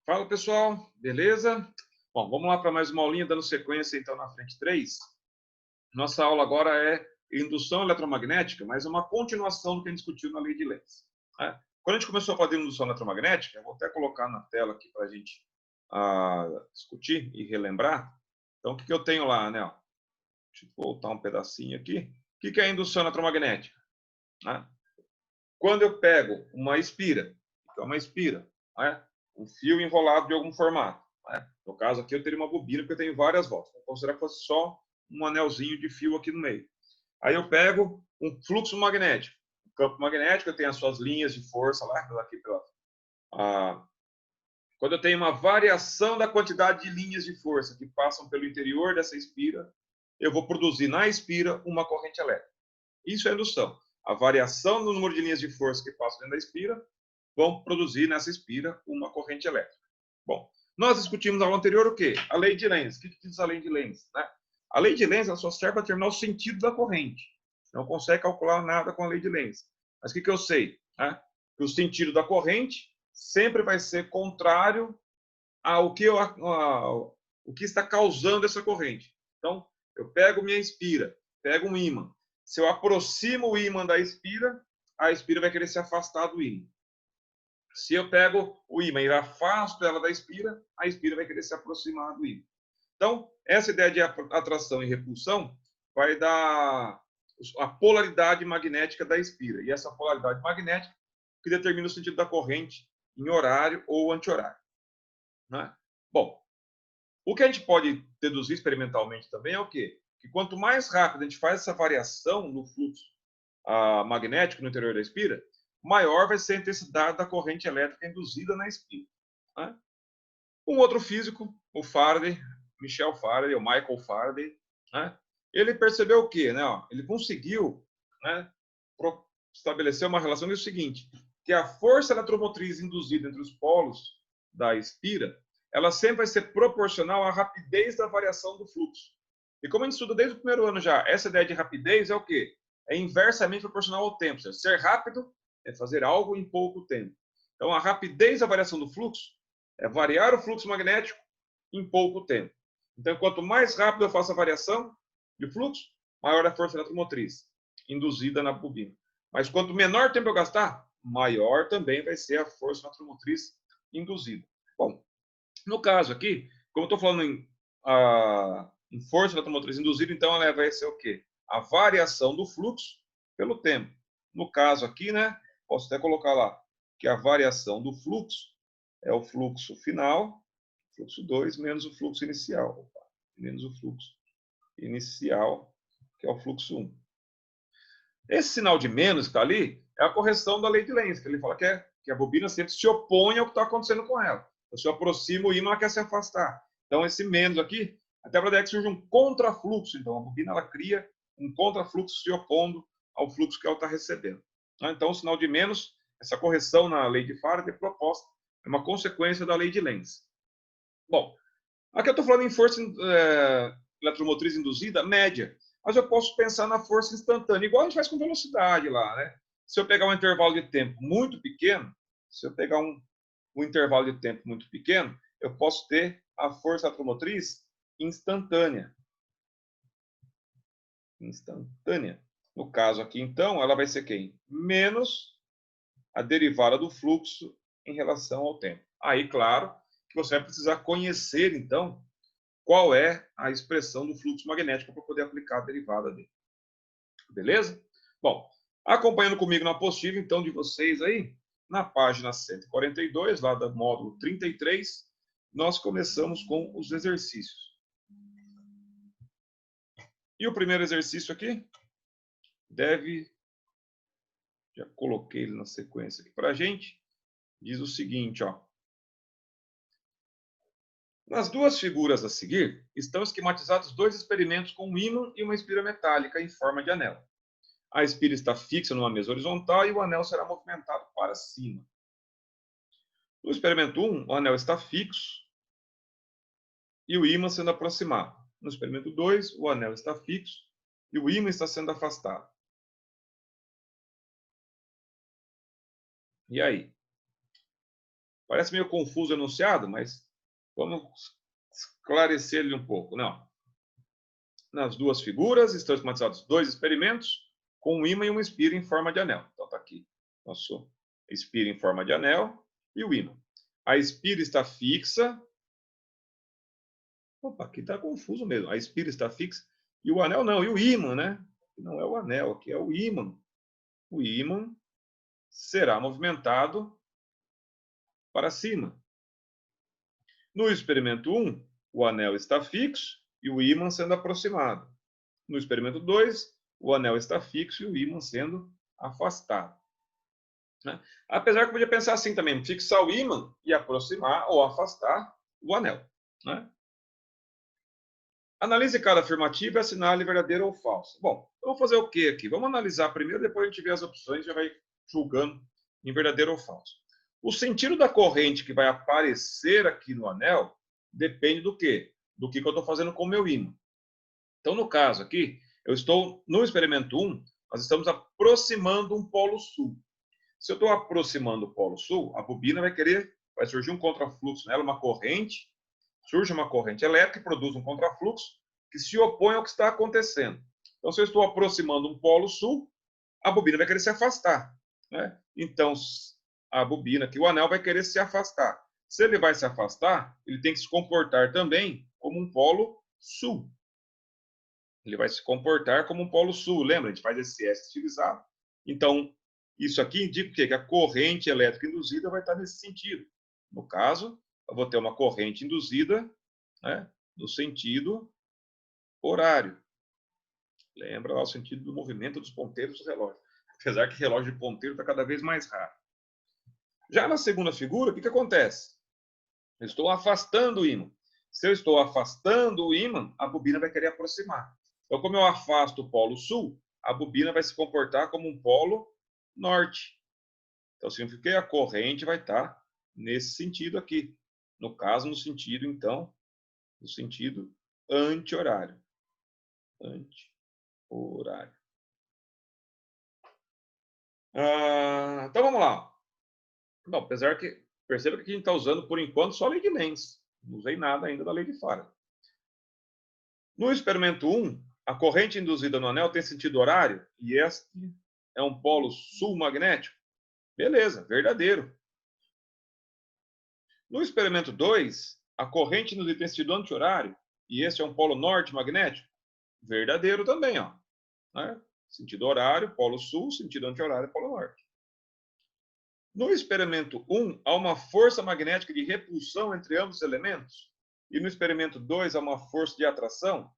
Fala pessoal, beleza? Bom, vamos lá para mais uma aulinha, dando sequência então na frente 3. Nossa aula agora é indução eletromagnética, mas é uma continuação do que a gente discutiu na lei de Lenz, né? Quando a gente começou a fazer indução eletromagnética, eu vou até colocar na tela aqui para a gente discutir e relembrar. Então, o que eu tenho lá, né? Deixa eu voltar um pedacinho aqui. O que é a indução eletromagnética, né? Quando eu pego uma espira, então uma espira, né? Um fio enrolado de algum formato, né? No caso aqui eu teria uma bobina porque eu tenho várias voltas. Vou considerar que fosse só um anelzinho de fio aqui no meio. Aí eu pego um fluxo magnético. O campo magnético tem as suas linhas de força lá, quando eu tenho uma variação da quantidade de linhas de força que passam pelo interior dessa espira, eu vou produzir na espira uma corrente elétrica. Isso é indução. A variação do número de linhas de força que passam dentro da espira vão produzir nessa espira uma corrente elétrica. Bom, nós discutimos na aula anterior o quê? A lei de Lenz. O que diz a lei de Lenz, né? A lei de Lenz ela só serve para determinar o sentido da corrente. Não consegue calcular nada com a lei de Lenz. Mas o que eu sei? Né? Que o sentido da corrente sempre vai ser contrário ao que está causando essa corrente. Então, eu pego minha espira, pego um ímã. Se eu aproximo o ímã da espira, a espira vai querer se afastar do ímã. Se eu pego o ímã e afasto ela da espira, a espira vai querer se aproximar do ímã. Então, essa ideia de atração e repulsão vai dar a polaridade magnética da espira. E essa polaridade magnética que determina o sentido da corrente em horário ou anti-horário, né? Bom, o que a gente pode deduzir experimentalmente também é o quê? Que quanto mais rápido a gente faz essa variação no fluxo magnético no interior da espira, maior vai ser a intensidade da corrente elétrica induzida na espira, né? Um outro físico, o Faraday, Michel Faraday, ou Michael Faraday, né? Ele percebeu o quê? Né? Ele conseguiu, né, estabelecer uma relação que é o seguinte, que a força eletromotriz induzida entre os polos da espira, ela sempre vai ser proporcional à rapidez da variação do fluxo. E como a gente estuda desde o primeiro ano já, essa ideia de rapidez é o quê? É inversamente proporcional ao tempo. Seja, ser rápido é fazer algo em pouco tempo. Então, a rapidez da variação do fluxo é variar o fluxo magnético em pouco tempo. Então, quanto mais rápido eu faço a variação de fluxo, maior a força eletromotriz induzida na bobina. Mas quanto menor tempo eu gastar, maior também vai ser a força eletromotriz induzida. Bom, no caso aqui, como eu estou falando em força eletromotriz induzida, então ela vai ser o quê? A variação do fluxo pelo tempo. No caso aqui, né, posso até colocar lá que a variação do fluxo é o fluxo final, fluxo 2, menos o fluxo inicial. Opa, menos o fluxo inicial, que é o fluxo 1. Esse sinal de menos que está ali é a correção da lei de Lenz, que ele fala que a bobina sempre se opõe ao que está acontecendo com ela. Então, se eu aproximo o ímã, ela quer se afastar. Então, esse menos aqui, até para que surge um contrafluxo. Então, a bobina ela cria um contrafluxo se opondo ao fluxo que ela está recebendo. Então, o sinal de menos, essa correção na lei de Faraday proposta, é uma consequência da lei de Lenz. Bom, aqui eu estou falando em força eletromotriz induzida média, mas eu posso pensar na força instantânea, igual a gente faz com velocidade lá, né? Se eu pegar um intervalo de tempo muito pequeno, se eu pegar um intervalo de tempo muito pequeno, eu posso ter a força eletromotriz instantânea. Instantânea. No caso aqui, então, ela vai ser quem? Menos a derivada do fluxo em relação ao tempo. Aí, claro, que você vai precisar conhecer, então, qual é a expressão do fluxo magnético para poder aplicar a derivada dele. Beleza? Bom, acompanhando comigo na apostila, então, de vocês aí, na página 142, lá do módulo 33, nós começamos com os exercícios. E o primeiro exercício aqui já coloquei ele na sequência aqui para a gente, diz o seguinte, ó. Nas duas figuras a seguir, estão esquematizados dois experimentos com um ímã e uma espira metálica em forma de anel. A espira está fixa numa mesa horizontal e o anel será movimentado para cima. No experimento 1, o anel está fixo e o ímã sendo aproximado. No experimento 2, o anel está fixo e o ímã está sendo afastado. E aí? Parece meio confuso o enunciado, mas vamos esclarecer ele um pouco. Não. Nas duas figuras estão esquematizados dois experimentos com um ímã e um espira em forma de anel. Então, está aqui nosso espira em forma de anel e o ímã. A espira está fixa. Opa, aqui está confuso mesmo. A espira está fixa e o anel não. E o ímã, né? Não é o anel, aqui é o ímã. O ímã será movimentado para cima. No experimento 1, o anel está fixo e o ímã sendo aproximado. No experimento 2, o anel está fixo e o ímã sendo afastado. Né? Apesar que eu podia pensar assim também, fixar o ímã e aproximar ou afastar o anel. Né? Analise cada afirmativa e assinale verdadeiro ou falso. Bom, vamos fazer o que aqui? Vamos analisar primeiro, depois a gente vê as opções e já vai julgando em verdadeiro ou falso. O sentido da corrente que vai aparecer aqui no anel depende do quê? Do que eu estou fazendo com o meu ímã. Então, no caso aqui, eu estou no experimento 1, nós estamos aproximando um polo sul. Se eu estou aproximando o polo sul, a bobina vai surgir um contrafluxo nela, uma corrente, surge uma corrente elétrica e produz um contrafluxo que se opõe ao que está acontecendo. Então, se eu estou aproximando um polo sul, a bobina vai querer se afastar. Né? Então, a bobina aqui, o anel vai querer se afastar. Se ele vai se afastar, ele tem que se comportar também como um polo sul. Ele vai se comportar como um polo sul. Lembra? A gente faz esse S estilizado. Então, isso aqui indica o quê? Que a corrente elétrica induzida vai estar nesse sentido. No caso, eu vou ter uma corrente induzida, né, no sentido horário. Lembra lá o sentido do movimento dos ponteiros do relógio. Apesar que relógio de ponteiro está cada vez mais raro. Já na segunda figura, o que acontece? Eu estou afastando o ímã. Se eu estou afastando o ímã, a bobina vai querer aproximar. Então, como eu afasto o polo sul, a bobina vai se comportar como um polo norte. Então, significa que a corrente vai estar nesse sentido aqui. No caso, no sentido, então, no sentido anti-horário. Anti-horário. Então, vamos lá. Não, apesar que, perceba que a gente está usando, por enquanto, só a lei de Lenz. Não usei nada ainda da lei de Faraday. No experimento 1, a corrente induzida no anel tem sentido horário e este é um polo sul magnético. Beleza, verdadeiro. No experimento 2, a corrente induzida tem sentido anti-horário e este é um polo norte magnético. Verdadeiro também, ó. Né? Sentido horário, polo sul, sentido anti-horário, polo norte. No experimento 1, há uma força magnética de repulsão entre ambos os elementos. E no experimento 2, há uma força de atração.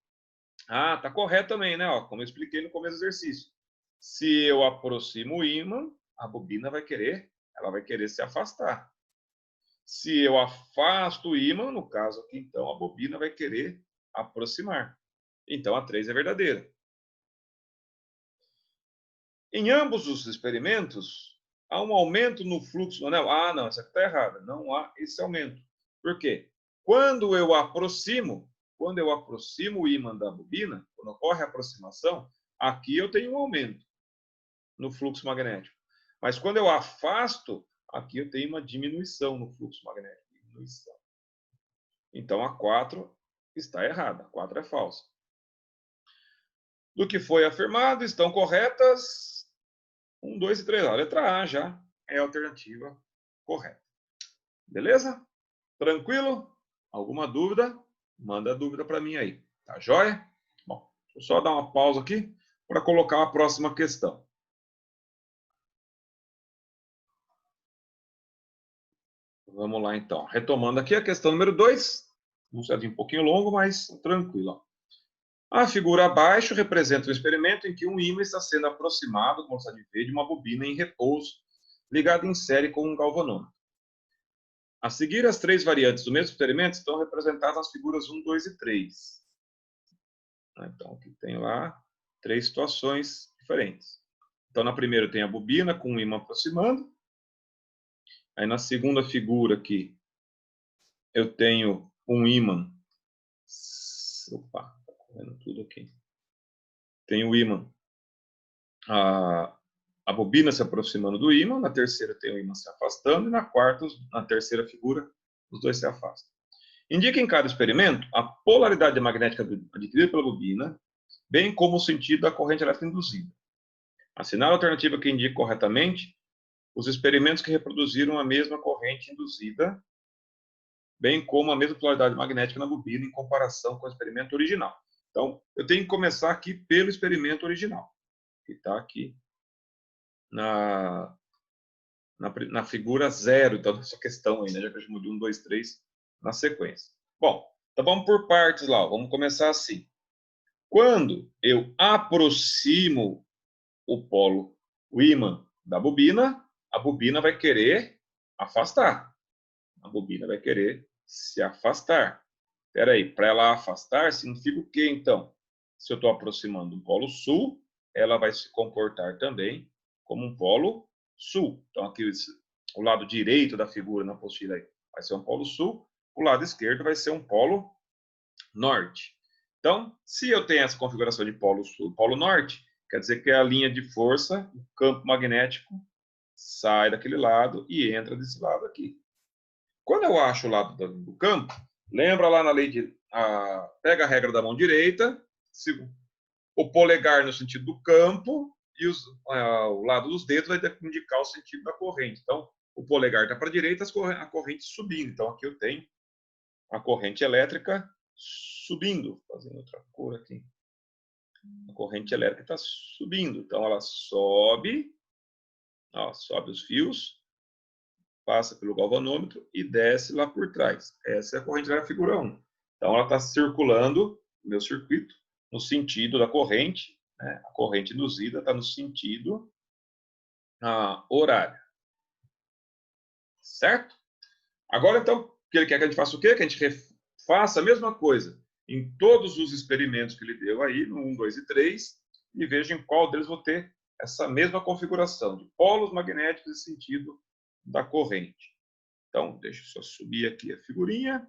Ah, tá correto também, né? Ó, como eu expliquei no começo do exercício. Se eu aproximo o ímã, a bobina ela vai querer se afastar. Se eu afasto o ímã, no caso aqui, então, a bobina vai querer aproximar. Então, a 3 é verdadeira. Em ambos os experimentos, há um aumento no fluxo do anel. Ah, não, essa aqui está errada. Não há esse aumento. Por quê? Quando eu aproximo o ímã da bobina, quando ocorre a aproximação, aqui eu tenho um aumento no fluxo magnético. Mas quando eu afasto, aqui eu tenho uma diminuição no fluxo magnético. Diminuição. Então, a 4 está errada. A 4 é falsa. Do que foi afirmado, estão corretas 1, 2 e 3. A letra A já é a alternativa correta. Beleza? Tranquilo? Alguma dúvida? Manda a dúvida para mim aí. Tá joia? Bom, deixa eu só dar uma pausa aqui para colocar a próxima questão. Vamos lá, então. Retomando aqui a questão número 2. Um pouquinho longo, mas tranquilo. A figura abaixo representa um experimento em que um ímã está sendo aproximado, como está de ver, de uma bobina em repouso, ligada em série com um galvanômetro. A seguir, as 3 variantes do mesmo experimento estão representadas nas figuras 1, 2 e 3. Então, aqui tem lá 3 situações diferentes. Então, na primeira tem a bobina com o ímã aproximando. Aí, na segunda figura aqui, eu tenho um ímã. Opa, tá correndo tudo aqui. Tem o ímã a bobina se aproximando do ímã, na terceira tem o ímã se afastando, e na terceira figura, os dois se afastam. Indica em cada experimento a polaridade magnética adquirida pela bobina, bem como o sentido da corrente elétrica induzida. Assinale a alternativa que indique corretamente os experimentos que reproduziram a mesma corrente induzida, bem como a mesma polaridade magnética na bobina em comparação com o experimento original. Então, eu tenho que começar aqui pelo experimento original, que está aqui na figura 0, então, dessa questão aí, né? Já que a gente mudou 1, 2, 3 na sequência. Bom, então vamos por partes lá. Vamos começar assim. Quando eu aproximo o ímã da bobina, a bobina vai querer afastar. A bobina vai querer se afastar. Espera aí, para ela afastar, significa o quê, então? Se eu estou aproximando do polo sul, ela vai se comportar também como um polo sul. Então, aqui o lado direito da figura na apostila aí vai ser um polo sul, o lado esquerdo vai ser um polo norte. Então, se eu tenho essa configuração de polo sul e polo norte, quer dizer que a linha de força, o campo magnético, sai daquele lado e entra desse lado aqui. Quando eu acho o lado do campo, lembra lá na lei de... pega a regra da mão direita, o polegar no sentido do campo e o lado dos dedos vai indicar o sentido da corrente. Então, o polegar está para a direita, a corrente subindo. Então, aqui eu tenho a corrente elétrica subindo. Fazendo outra cor aqui. A corrente elétrica está subindo. Então, ela sobe, sobe os fios, passa pelo galvanômetro e desce lá por trás. Essa é a corrente da figura 1. Então, ela está circulando no meu circuito no sentido da corrente, né? A corrente induzida está no sentido horário. Certo? Agora, então, o que ele quer que a gente faça o quê? Que a gente faça a mesma coisa em todos os experimentos que ele deu aí, no 1, 2 e 3, e veja em qual deles vou ter essa mesma configuração de polos magnéticos e sentido da corrente. Então, deixa eu só subir aqui a figurinha.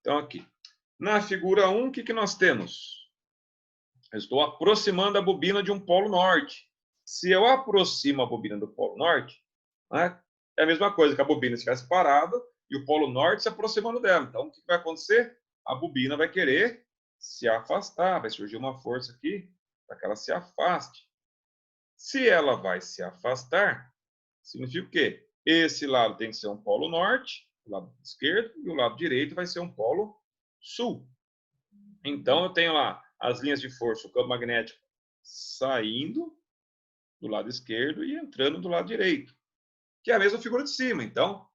Então, aqui. Na figura 1, o que nós temos? Eu estou aproximando a bobina de um polo norte. Se eu aproximo a bobina do polo norte, né, é a mesma coisa que a bobina estivesse parada e o polo norte se aproximando dela. Então, o que vai acontecer? A bobina vai querer se afastar, vai surgir uma força aqui para que ela se afaste. Se ela vai se afastar, significa o quê? Esse lado tem que ser um polo norte, o lado esquerdo, e o lado direito vai ser um polo sul. Então, eu tenho lá as linhas de força, o campo magnético saindo do lado esquerdo e entrando do lado direito, que é a mesma figura de cima. Então,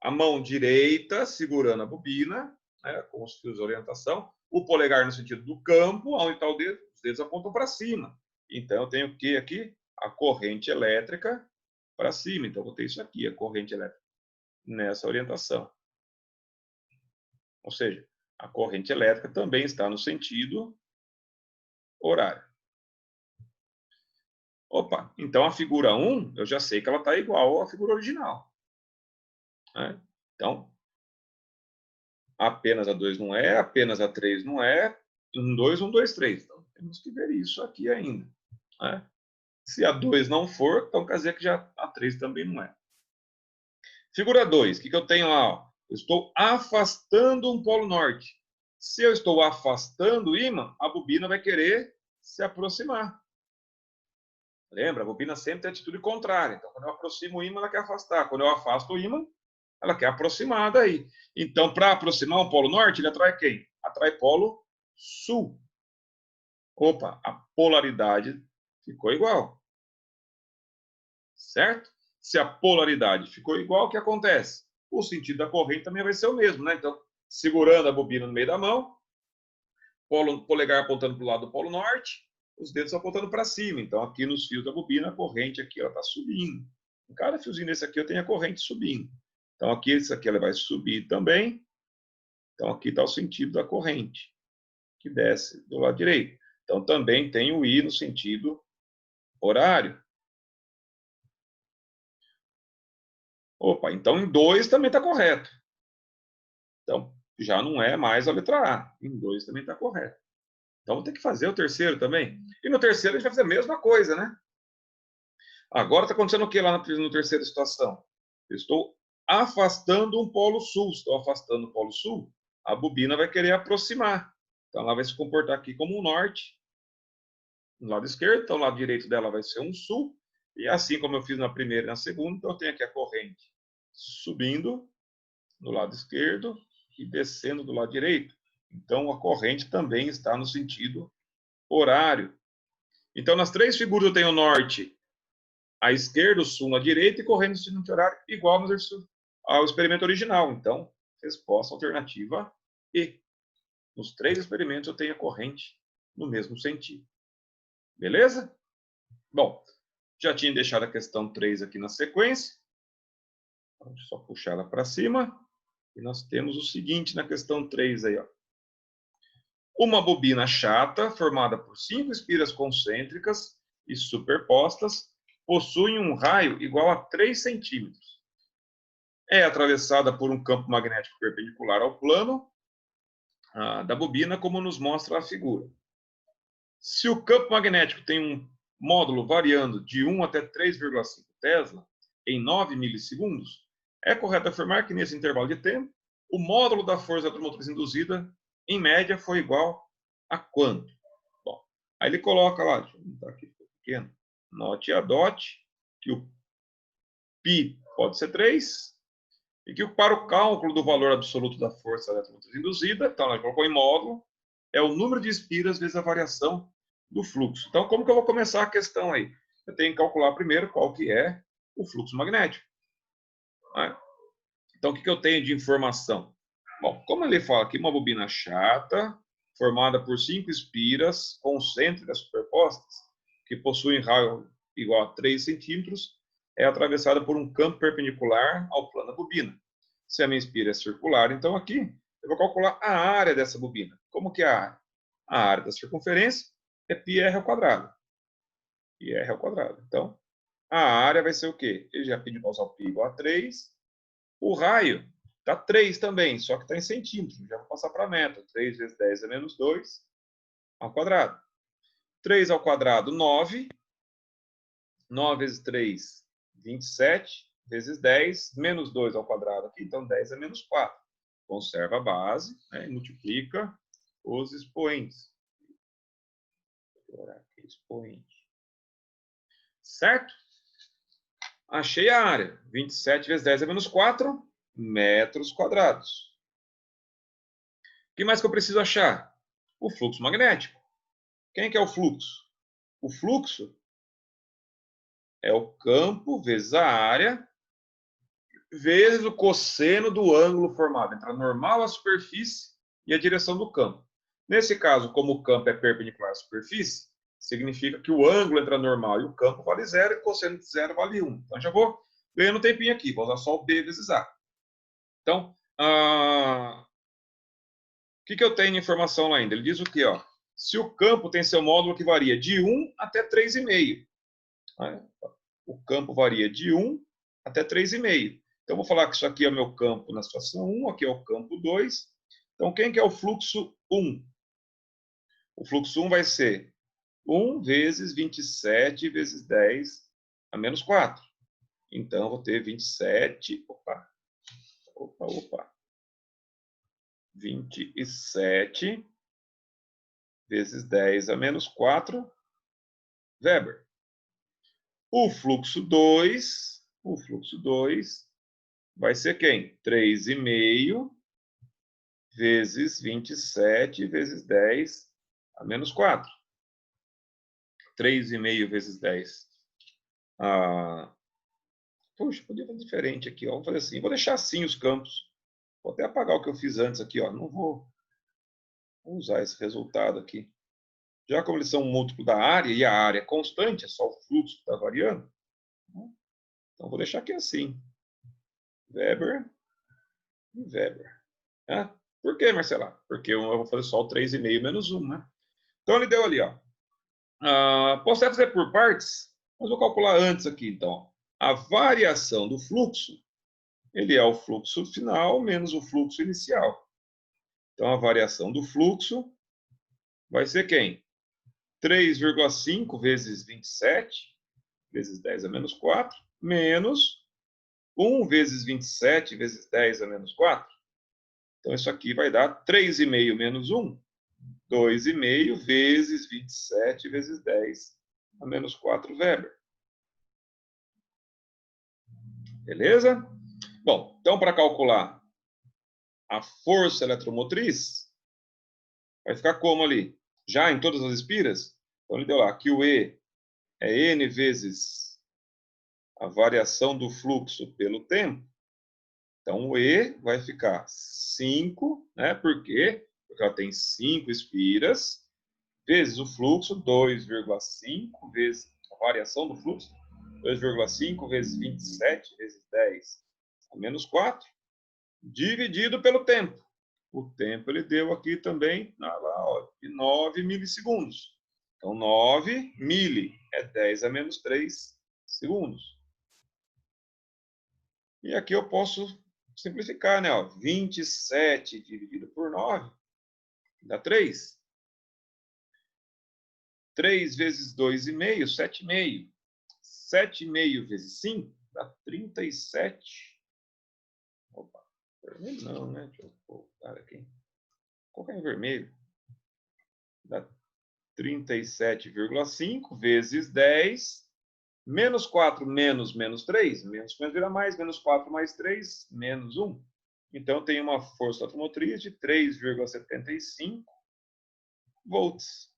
a mão direita segurando a bobina, né, com os fios de orientação, o polegar no sentido do campo, onde está o dedo, os dedos apontam para cima. Então, eu tenho o que aqui? A corrente elétrica para cima. Então, eu vou ter isso aqui, a corrente elétrica, nessa orientação. Ou seja, a corrente elétrica também está no sentido horário. Opa, então a figura 1, eu já sei que ela está igual à figura original. Né? Então, apenas a 2 não é, apenas a 3 não é, 1, 2, 1, 2, 3. Então, temos que ver isso aqui ainda. Né? Se a 2 não for, então quer dizer que já a 3 também não é. Figura 2, o que eu tenho lá? Eu estou afastando um polo norte. Se eu estou afastando o ímã, a bobina vai querer se aproximar. Lembra? A bobina sempre tem atitude contrária. Então, quando eu aproximo o ímã, ela quer afastar. Quando eu afasto o ímã, ela quer aproximar daí. Então, para aproximar um polo norte, ele atrai quem? Atrai polo sul. Opa, a polaridade ficou igual. Certo? Se a polaridade ficou igual, o que acontece? O sentido da corrente também vai ser o mesmo, né? Então, segurando a bobina no meio da mão, polegar apontando para o lado do polo norte, os dedos apontando para cima. Então, aqui nos fios da bobina, a corrente aqui está subindo. Em cada fiozinho desse aqui, eu tenho a corrente subindo. Então, aqui, esse aqui ela vai subir também. Então, aqui está o sentido da corrente, que desce do lado direito. Então, também tem o I no sentido horário. Opa, então em 2 também está correto. Então, já não é mais a letra A. Em 2 também está correto. Então, vou ter que fazer o terceiro também. E no terceiro, a gente vai fazer a mesma coisa, né? Agora está acontecendo o que lá na terceira situação? Eu estou afastando um polo sul. Estou afastando o polo sul, a bobina vai querer aproximar. Então, ela vai se comportar aqui como um norte, no lado esquerdo. Então, o lado direito dela vai ser um sul. E assim como eu fiz na primeira e na segunda, então eu tenho aqui a corrente subindo no lado esquerdo e descendo do lado direito. Então, a corrente também está no sentido horário. Então, nas três figuras eu tenho o norte à esquerda, o sul na direita e correndo no sentido horário igual ao experimento original. Então, resposta alternativa E. Nos três experimentos eu tenho a corrente no mesmo sentido. Beleza? Bom, já tinha deixado a questão 3 aqui na sequência. Vamos só puxar ela para cima. E nós temos o seguinte na questão 3 aí, ó. Uma bobina chata, formada por 5 espiras concêntricas e superpostas, possui um raio igual a 3 centímetros. É atravessada por um campo magnético perpendicular ao plano da bobina, como nos mostra a figura. Se o campo magnético tem um módulo variando de 1 até 3,5 Tesla em 9 milissegundos, é correto afirmar que nesse intervalo de tempo, o módulo da força eletromotriz induzida, em média, foi igual a quanto? Bom, aí ele coloca lá, deixa eu botar aqui pequeno, note a dot, que o π pode ser 3, e que para o cálculo do valor absoluto da força eletromotriz induzida, então ele colocou em módulo, é o número de espiras vezes a variação do fluxo. Então, como que eu vou começar a questão aí? Eu tenho que calcular primeiro qual que é o fluxo magnético. Né? Então, o que eu tenho de informação? Bom, como ele fala aqui, uma bobina chata, formada por 5 espiras concêntricas superpostas, que possuem raio igual a 3 centímetros, é atravessada por um campo perpendicular ao plano da bobina. Se a minha espira é circular, então aqui eu vou calcular a área dessa bobina. Como que é a área? A área da circunferência é πr ao quadrado. πr ao quadrado. Então, a área vai ser o quê? Ele já pediu para usar o π igual a 3. O raio está 3 também, só que está em centímetros. Já vou passar para a metro. 3 vezes 10 é menos 2 ao quadrado. 3 ao quadrado, 9. 9 vezes 3, 27. Vezes 10, menos 2 ao quadrado aqui. Então, 10 é menos 4. Conserva a base, né, e multiplica os expoentes. Expoente. Certo? Achei a área. 27 vezes 10 é menos 4 metros quadrados. O que mais que eu preciso achar? O fluxo magnético. Quem que é o fluxo? O fluxo é o campo vezes a área vezes o cosseno do ângulo formado entre a normal à superfície e a direção do campo. Nesse caso, como o campo é perpendicular à superfície, significa que o ângulo entre a normal e o campo vale 0 e o cosseno de 0 vale 1. Então, já vou ganhando um tempinho aqui. Vou usar só o B vezes A. Então, o que eu tenho de informação lá ainda? Ele diz o quê? Ó? Se o campo tem seu módulo que varia de 1 até 3,5. O campo varia de 1 até 3,5. Então, vou falar que isso aqui é o meu campo na situação 1, aqui é o campo 2. Então, quem que é o fluxo 1? O fluxo 1 vai ser 1 vezes 27 vezes 10 a menos 4. Então, eu vou ter 27... Opa. 27 vezes 10 a menos 4 Weber. O fluxo 2 vai ser quem? 3,5 vezes 27 vezes 10 a menos 4. 3,5 vezes 10. Puxa, podia fazer diferente aqui. Ó. Vamos fazer assim. Vou deixar assim os campos. Vou até apagar o que eu fiz antes aqui. Ó. Não vou usar esse resultado aqui. Já como eles são um múltiplo da área, e a área é constante, é só o fluxo que está variando, então vou deixar aqui assim. Weber e Weber. Por que, Marcela? Porque eu vou fazer só o 3,5 menos 1, né? Então ele deu ali, ó. Posso até fazer por partes, mas vou calcular antes aqui, então. A variação do fluxo, ele é o fluxo final menos o fluxo inicial. Então, a variação do fluxo vai ser quem? 3,5 vezes 27, vezes 10 a menos 4, menos 1 vezes 27 vezes 10 a menos 4. Então, isso aqui vai dar 3,5 menos 1, 2,5 vezes 27 vezes 10 a menos 4 Weber. Beleza? Bom, então, para calcular a força eletromotriz, vai ficar como ali? Já em todas as espiras? Então, ele deu lá que o E é N vezes a variação do fluxo pelo tempo. Então, o E vai ficar 5, né? Por quê? Porque ela tem 5 espiras, vezes o fluxo, 2,5 vezes a variação do fluxo, 2,5 vezes 27 vezes 10 a menos 4, dividido pelo tempo. O tempo ele deu aqui também, lá, ó, de 9 milissegundos. Então, 9 mili é 10 a menos 3 segundos. E aqui eu posso simplificar, né? Ó, 27 dividido por 9 dá 3. 3 vezes 2,5, 7,5. 7,5 vezes 5 dá 37. Opa, vermelho não, né? Deixa eu colocar aqui. Colocar em vermelho. Dá 37,5 vezes 10, menos 4 menos 3. Menos vira mais, menos 4 mais 3, menos 1. Então, tem uma força automotriz de 3,75 volts.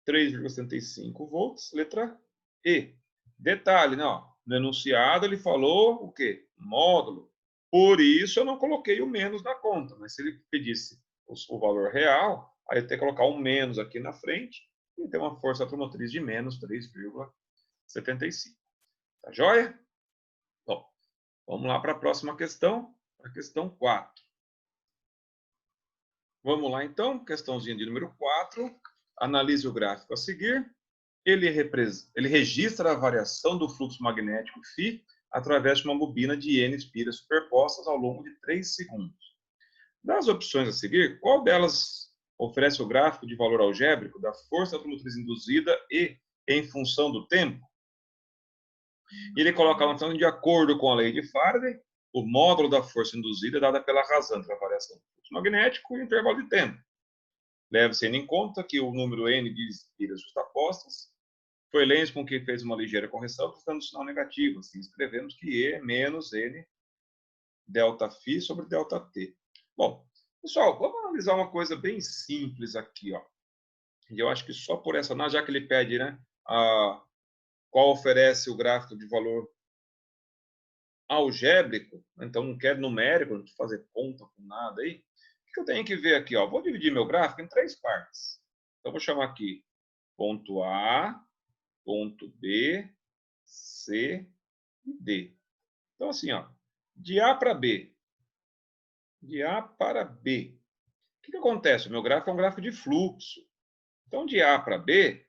3,75 volts, letra E. Detalhe, né? Ó, no enunciado ele falou o quê? Módulo. Por isso eu não coloquei o menos na conta, mas se ele pedisse o valor real, aí eu teria que colocar um menos aqui na frente e ter uma força automotriz de menos 3,75. Tá joia? Bom, vamos lá para a próxima questão, a questão 4. Vamos lá então, questãozinha de número 4. Analise o gráfico a seguir. Ele registra a variação do fluxo magnético φ através de uma bobina de N espiras superpostas ao longo de 3 segundos. Das opções a seguir, qual delas oferece o gráfico de valor algébrico da força automotriz induzida e em função do tempo? Ele coloca então, de acordo com a lei de Faraday, o módulo da força induzida é dada pela razão entre a variação do fluxo magnético e o intervalo de tempo. Leve-se em conta que o número n de espiras justapostas foi Lenz com que fez uma ligeira correção, dando sinal negativo. Assim, escrevemos que E é menos N delta φ sobre delta T. Bom, pessoal, vamos analisar uma coisa bem simples aqui, ó. E eu acho que só por essa, já que ele pede, né, qual oferece o gráfico de valor algébrico, então não quero numérico, não precisa fazer conta com nada aí. O que eu tenho que ver aqui? Ó? Vou dividir meu gráfico em 3 partes. Então, vou chamar aqui ponto A, ponto B, C e D. Então, assim, ó, de A para B. De A para B. O que acontece? O meu gráfico é um gráfico de fluxo. Então, de A para B,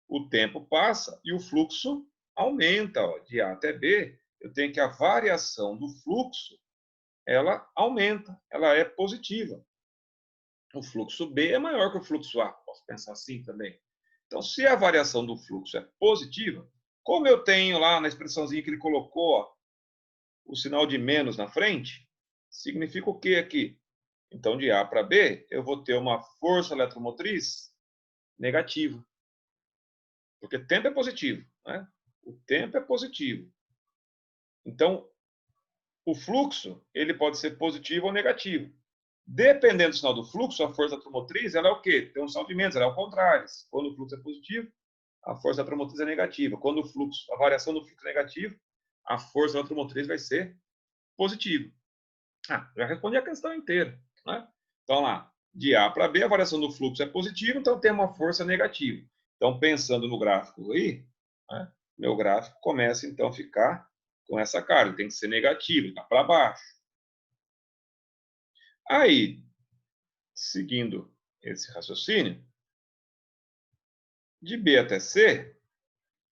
o tempo passa e o fluxo aumenta. Ó. De A até B, eu tenho que a variação do fluxo, ela aumenta, ela é positiva. O fluxo B é maior que o fluxo A. Posso pensar assim também. Então, se a variação do fluxo é positiva, como eu tenho lá na expressãozinha que ele colocou, ó, o sinal de menos na frente, significa o que aqui? Então, de A para B, eu vou ter uma força eletromotriz negativa. Porque tempo é positivo, né? O tempo é positivo. Então, o fluxo, ele pode ser positivo ou negativo. Dependendo do sinal do fluxo, a força eletromotriz, ela é o quê? Tem um sinal de menos, ela é o contrário. Quando o fluxo é positivo, a força eletromotriz é negativa. Quando o fluxo, a variação do fluxo é negativa, a força eletromotriz vai ser positiva. Já respondi a questão inteira, né? Então, lá, de A para B, a variação do fluxo é positiva, então tem uma força negativa. Então, pensando no gráfico aí, né, meu gráfico começa, então, a ficar com essa cara. Ele tem que ser negativo, está para baixo. Aí, seguindo esse raciocínio, de B até C,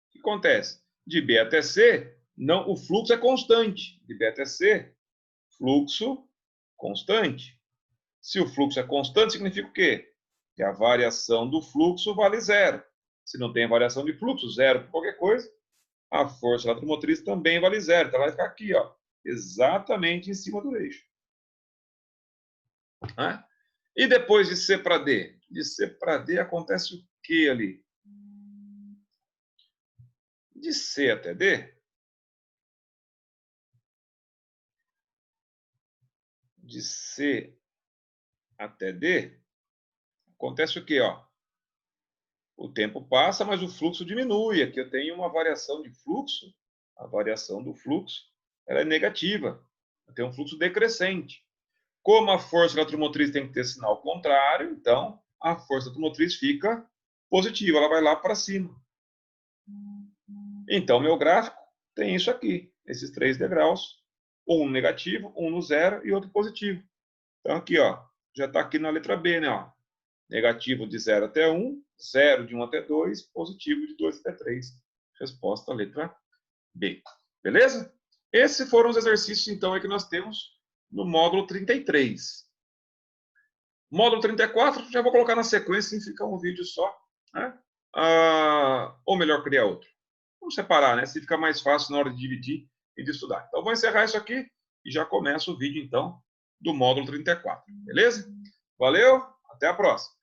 o que acontece? De B até C, não, o fluxo é constante. De B até C, fluxo constante. Se o fluxo é constante, significa o quê? Que a variação do fluxo vale zero. Se não tem variação de fluxo, zero por qualquer coisa, a força eletromotriz também vale zero. Então, ela vai ficar aqui, ó, exatamente em cima do eixo. Né? E depois de C para D? De C para D acontece o que ali? De C até D? De C até D? Acontece o que, ó? O tempo passa, mas o fluxo diminui. Aqui eu tenho uma variação de fluxo. A variação do fluxo ela é negativa. Eu tenho um fluxo decrescente. Como a força eletromotriz tem que ter sinal contrário, então a força eletromotriz fica positiva, ela vai lá para cima. Então, meu gráfico tem isso aqui, esses 3 degraus, um negativo, um no zero e outro positivo. Então, aqui, ó, já está aqui na letra B, né? Ó. Negativo de 0 até 1, 0 de 1 até 2, positivo de 2 até 3. Resposta, letra B. Beleza? Esses foram os exercícios, então, aí que nós temos no módulo 33. Módulo 34, já vou colocar na sequência e ficar um vídeo só. Né? Ou melhor, criar outro. Vamos separar, né? Se fica mais fácil na hora de dividir e de estudar. Então, vou encerrar isso aqui e já começa o vídeo, então, do módulo 34. Beleza? Valeu, até a próxima.